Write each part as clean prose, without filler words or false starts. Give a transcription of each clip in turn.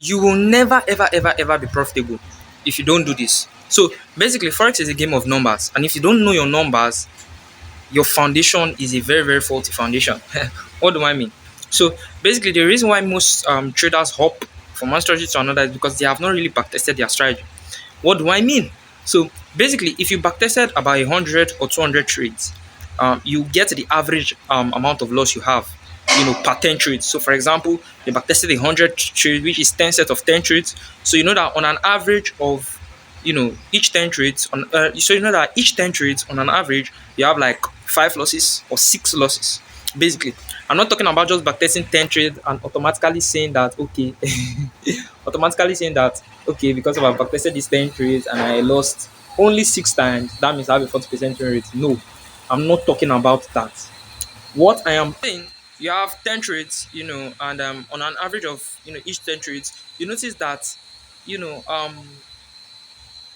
You will never, ever, ever, ever be profitable if you don't do this. So basically, forex is a game of numbers, and if you don't know your numbers, your foundation is a very, very faulty foundation. What do I mean? So basically, the reason why most traders hop from one strategy to another is because they have not really backtested their strategy. What do I mean? So basically, if you backtested about 100 or 200 trades, you get the average amount of loss you have, per 10 trades. So for example, you backtested 100 trades, which is 10 sets of 10 trades. So you know that on an average of, each 10 trades on, so you know that each 10 trades on an average, you have like 5 losses or 6 losses. Basically, I'm not talking about just backtesting 10 trades and automatically saying that okay, automatically saying that okay, because of I backtasted these 10 trades and I lost only 6 times, that means I have a 40% win rate. No, I'm not talking about that. What I am saying, you have 10 trades, and on an average of each 10 trades, you notice that you know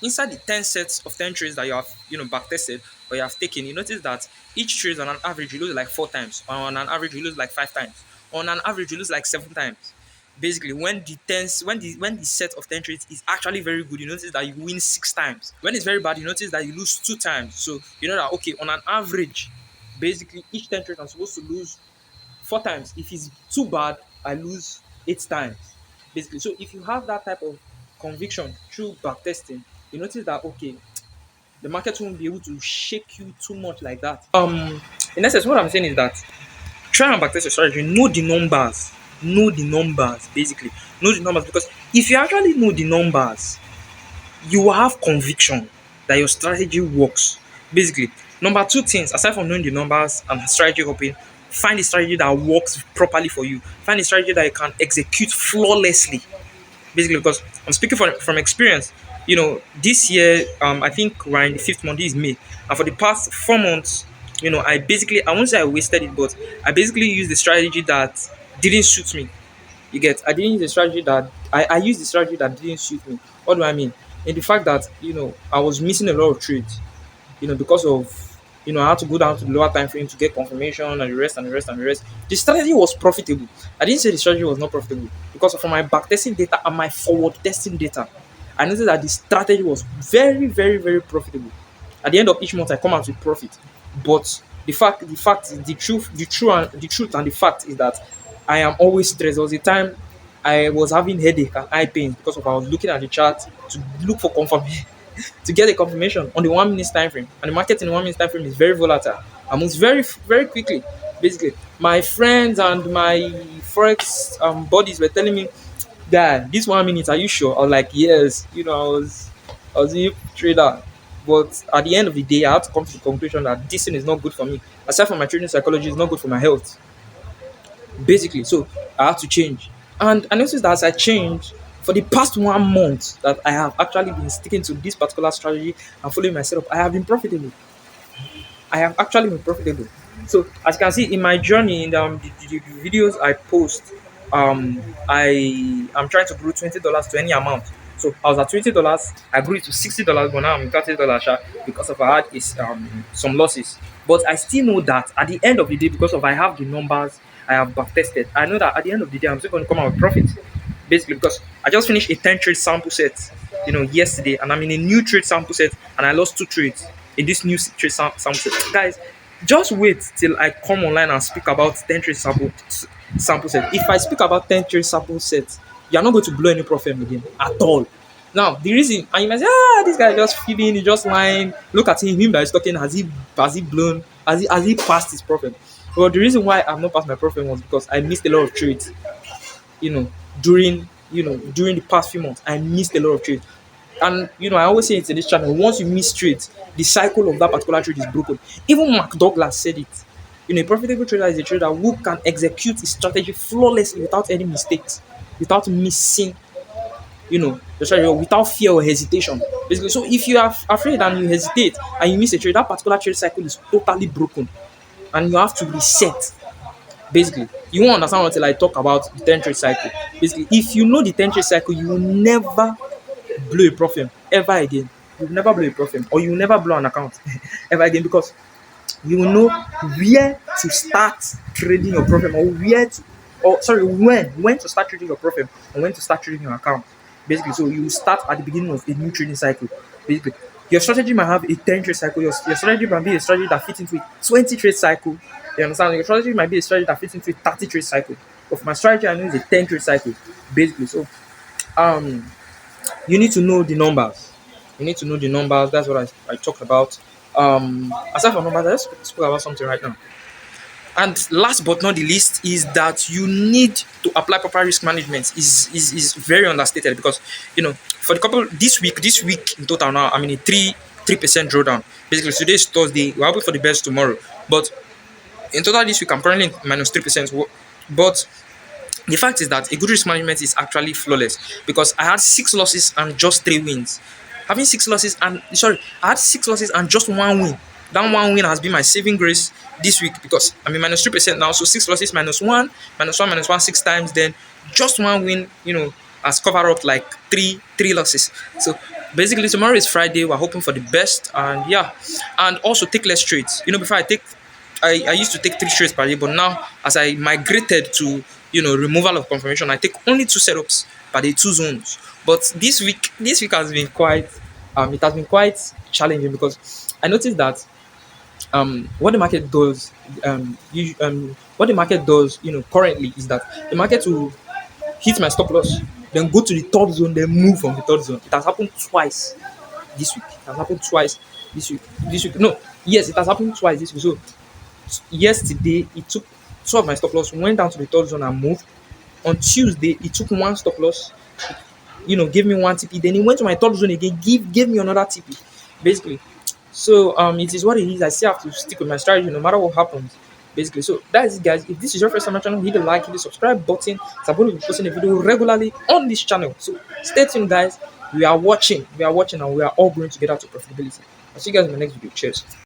inside the 10 sets of 10 trades that you have backtested or you have taken, you notice that each trade on an average you lose like 4 times, or on an average you lose like 5 times, on an average you lose like 7 times. Basically, when the set of 10 trades is actually very good, you notice that you win 6 times. When it's very bad, you notice that you lose 2 times. So you know that okay, on an average, basically each 10 trades I'm supposed to lose 4 times. If it's too bad, I lose 8 times. Basically, so if you have that type of conviction through backtesting, you notice that okay, the market won't be able to shake you too much like that. In essence, what I'm saying is that try and backtest your strategy. Know the numbers. Know the numbers. Basically, know the numbers, because if you actually know the numbers, you will have conviction that your strategy works. Basically, number two things aside from knowing the numbers and strategy hopping, find a strategy that works properly for you. Find a strategy that you can execute flawlessly. Basically, because I'm speaking from experience. This year, I think we're in the fifth month. This is May, and for the past 4 months, I won't say I wasted it, but I basically used the strategy that didn't suit me. You get? I didn't use the strategy that I used the strategy that didn't suit me. What do I mean? In the fact that I was missing a lot of trades, because of I had to go down to the lower time frame to get confirmation and the rest and the rest and the rest. The strategy was profitable. I didn't say the strategy was not profitable, because from my back testing data and my forward testing data, I noticed that the strategy was very, very, very profitable. At the end of each month, I come out with profit. But the truth and the fact is that I am always stressed. There was a time I was having headache and eye pains because of I was looking at the chart to look for confirmation to get a confirmation on the 1 minute time frame. And the market in the 1 minute time frame is very volatile and moves very, very quickly. Basically, my friends and my forex buddies were telling me, "Guy, this 1 minute, are you sure?" I was like, "Yes." I was a trader. But at the end of the day, I had to come to the conclusion that this thing is not good for me. Aside from my trading psychology, it's not good for my health. Basically, so I had to change. And I noticed that as I changed, for the past 1 month that I have actually been sticking to this particular strategy and following my setup, I have been profitable. I have actually been profitable. So as you can see in my journey, in the videos I post, I am trying to grow $20 to any amount. So I was at $20, I grew it to $60, but now I'm $30 because of I had some losses. But I still know that at the end of the day, because of I have the numbers, I have back tested. I know that at the end of the day, I'm still going to come out with profit. Basically, because I just finished a 10 trade sample set, yesterday, and I'm in a new trade sample set, and I lost 2 trades in this new trade sample set. Guys, just wait till I come online and speak about 10 trade sample set. If I speak about 10 trade sample sets, you're not going to blow any profit again at all. Now, the reason, and you might say, this guy just feeding, he's just lying. Look at him that is talking, has he blown, has he passed his profit? Well, the reason why I've not passed my profit was because I missed a lot of trades you know, during the past few months. I missed a lot of trades. And I always say it in this channel, once you miss trades, the cycle of that particular trade is broken. Even Mark Douglas said it. A profitable trader is a trader who can execute his strategy flawlessly without any mistakes, without missing, the strategy, without fear or hesitation. Basically, so if you are afraid and you hesitate and you miss a trade, that particular trade cycle is totally broken, and you have to reset. Basically, you won't understand until I talk about the 10 trade cycle. Basically, if you know the 10 trade cycle, you will never blow a profit ever again. You will never blow a profit, or you will never blow an account ever again, because you will know where to start trading your profit, or where to or sorry, when to start trading your profit and when to start trading your account. Basically, so you start at the beginning of a new trading cycle. Basically, your strategy might have a 10 trade cycle. Your strategy might be a strategy that fits into a 20 trade cycle. You understand? Your strategy might be a strategy that fits into a 30 trade cycle. But for my strategy, I know it's a 10 trade cycle. Basically, so um, you need to know the numbers. You need to know the numbers. That's what I talked about. Aside from numbers, let's speak about something right now. And last but not the least is that you need to apply proper risk management. Is very understated because for the couple this week in total now I'm in a 3% drawdown. Basically today is Thursday. We're hoping for the best tomorrow, but in total this week I'm currently in minus 3%. But the fact is that a good risk management is actually flawless because I had 6 losses and just 3 wins. Having 6 losses and sorry, I had 6 losses and just 1 win. That 1 win has been my saving grace this week because I'm in minus 3% now. So 6 losses minus one 6 times, then just 1 win, has covered up like three losses. So basically tomorrow is Friday. We're hoping for the best and yeah, and also take less trades. Before I used to take 3 trades per day, but now as I migrated to removal of confirmation, I take only 2 setups per day, 2 zones. But this week has been quite it has been quite challenging because I noticed that what the market does what the market does currently is that the market will hit my stop loss, then go to the third zone, then move from the third zone. It has happened twice this week. It has happened twice this week. This week, no, yes, it has happened twice this week. So yesterday it took 2 of my stop loss, went down to the third zone and moved. On Tuesday, it took 1 stop loss, gave me 1 TP. Then it went to my third zone again, gave me another TP. Basically. So it is what it is. I still have to stick with my strategy no matter what happens. Basically. So that is it, guys. If this is your first time on my channel, hit the like, hit the subscribe button. So I'm going to be posting a video regularly on this channel. So stay tuned, guys. We are watching, and we are all going together to profitability. I'll see you guys in my next video. Cheers.